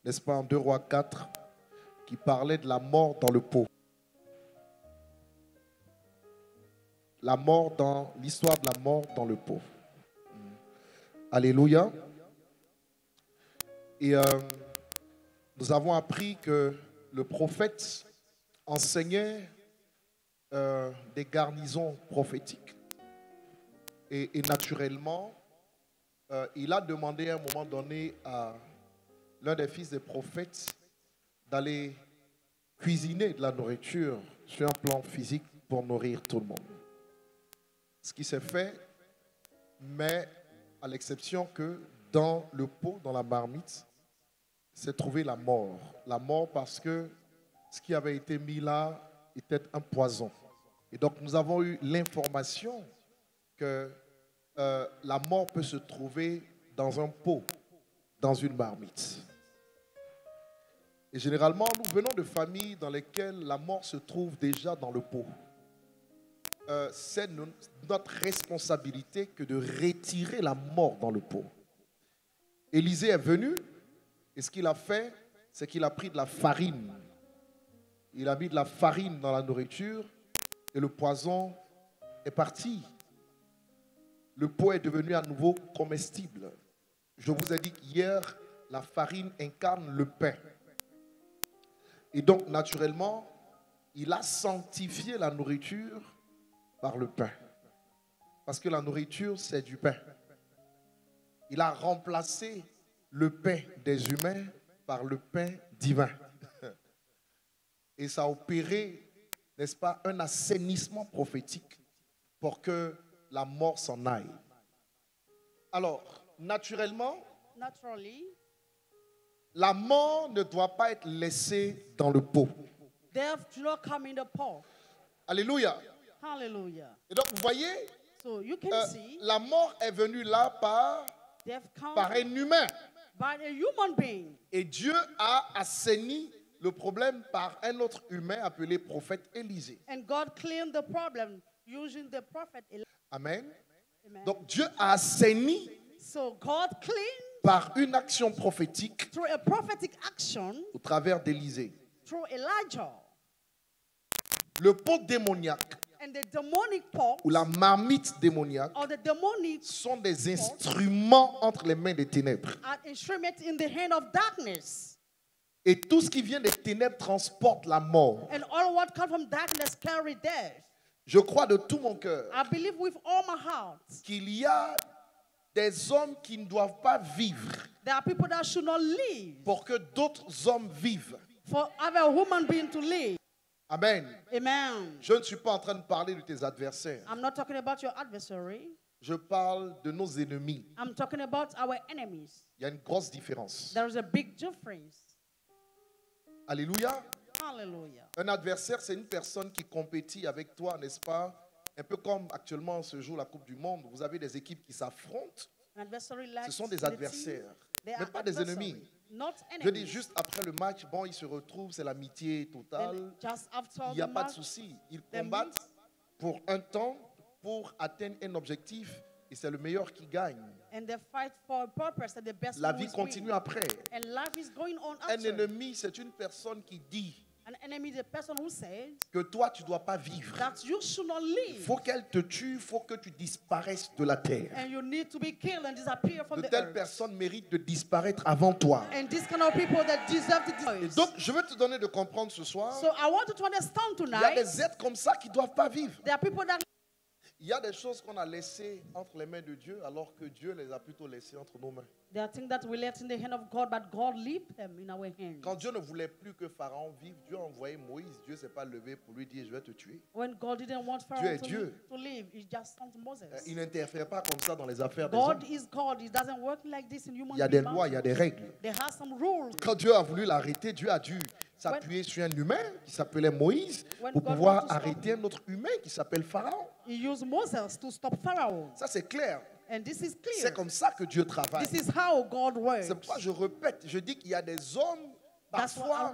n'est-ce pas, en 2 Rois 4, qui parlait de la mort dans le pot. La mort dans l'histoire de la mort dans le pot. Alléluia. Et nous avons appris que le prophète enseignait des garnisons prophétiques. Et naturellement, il a demandé à un moment donné à l'un des fils des prophètes d'aller cuisiner de la nourriture sur un plan physique pour nourrir tout le monde. Ce qui s'est fait, mais à l'exception que dans le pot, dans la marmite, s'est trouvée la mort. La mort parce que ce qui avait été mis là était un poison. Et donc nous avons eu l'information que la mort peut se trouver dans un pot, dans une marmite. Et généralement, nous venons de familles dans lesquelles la mort se trouve déjà dans le pot. C'est notre responsabilité que de retirer la mort dans le pot. Élisée est venu, et ce qu'il a fait, c'est qu'il a pris de la farine. Il a mis de la farine dans la nourriture, et le poison est parti. Le pot est devenu à nouveau comestible. Je vous ai dit qu'hier, la farine incarne le pain. Et donc, naturellement, il a sanctifié la nourriture par le pain. Parce que la nourriture, c'est du pain. Il a remplacé le pain des humains par le pain divin. Et ça a opéré, n'est-ce pas, un assainissement prophétique pour que la mort s'en aille. Alors, naturellement, la mort ne doit pas être laissée dans le pot. Death do not come in the pot. Alléluia. Hallelujah. Et donc, vous voyez, So you can see la mort est venue là par un humain. By a human being. Et Dieu a assaini le problème par un autre humain appelé prophète Élisée. And God cleared the problem using the prophet Elijah. Amen. Amen. Donc Dieu a assaini par une action prophétique through a prophetic action, au travers d'Élisée. Through Elijah. Le pot démoniaque and the demonic pot, ou la marmite démoniaque or the demonic sont des instruments entre les mains des ténèbres. An instrument in the hand of darkness. Et tout ce qui vient des ténèbres transporte la mort. And all what comes from darkness carry death. Je crois de tout mon cœur qu'il y a des hommes qui ne doivent pas vivre pour que d'autres hommes vivent. For other human beings to live. Amen. Amen. Je ne suis pas en train de parler de tes adversaires. I'm not talking about your adversary. Je parle de nos ennemis. I'm talking about our enemies. Il y a une grosse différence. There is a big difference. Alléluia. Hallelujah. Un adversaire, c'est une personne qui compétit avec toi, n'est-ce pas? Un peu comme actuellement se joue la Coupe du Monde. Vous avez des équipes qui s'affrontent. Ce sont des adversaires, mais pas des ennemis. Je dis juste après le match, bon, ils se retrouvent, c'est l'amitié totale. Il n'y a pas de souci. Ils combattent pour un temps, pour atteindre un objectif. Et c'est le meilleur qui gagne. La vie continue après. Un ennemi, c'est une personne qui dit que toi, tu ne dois pas vivre. Il faut qu'elle te tue, il faut que tu disparaisses de la terre. De telles personnes méritent de disparaître avant toi. Et donc, je veux te donner de comprendre ce soir. Il y a des êtres comme ça qui ne doivent pas vivre. Il y a des choses qu'on a laissées entre les mains de Dieu alors que Dieu les a plutôt laissées entre nos mains. There are things that we left in the hand of God, but God left them in our hands. Quand Dieu ne voulait plus que Pharaon vive, Dieu a envoyé Moïse. Dieu ne s'est pas levé pour lui dire je vais te tuer. When God didn't want Pharaoh to live, he just sent Moses. Il n'interfère pas comme ça dans les affaires des hommes. God is God. He doesn't work like this in human beings. Il y a des lois, il y a des règles. There are some rules. Quand Dieu a voulu l'arrêter, Dieu a dû s'appuyer sur un humain qui s'appelait Moïse pour pouvoir arrêter un autre humain qui s'appelle Pharaon. He used Moses to stop Pharaoh. Ça c'est clair. And this is clear. C'est comme ça que Dieu travaille. This is how God works. C'est pourquoi je répète, je dis qu'il y a des hommes parfois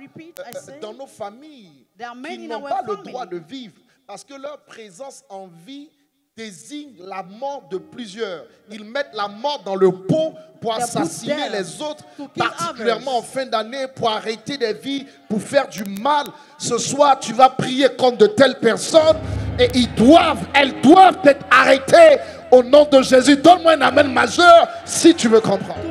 dans nos familles qui n'ont pas le droit de vivre parce que leur présence en vie désignent la mort de plusieurs. Ils mettent la mort dans le pot pour assassiner les autres, particulièrement en fin d'année, pour arrêter des vies, pour faire du mal. Ce soir, tu vas prier contre de telles personnes et elles doivent être arrêtées au nom de Jésus. Donne-moi un amen majeur si tu veux comprendre.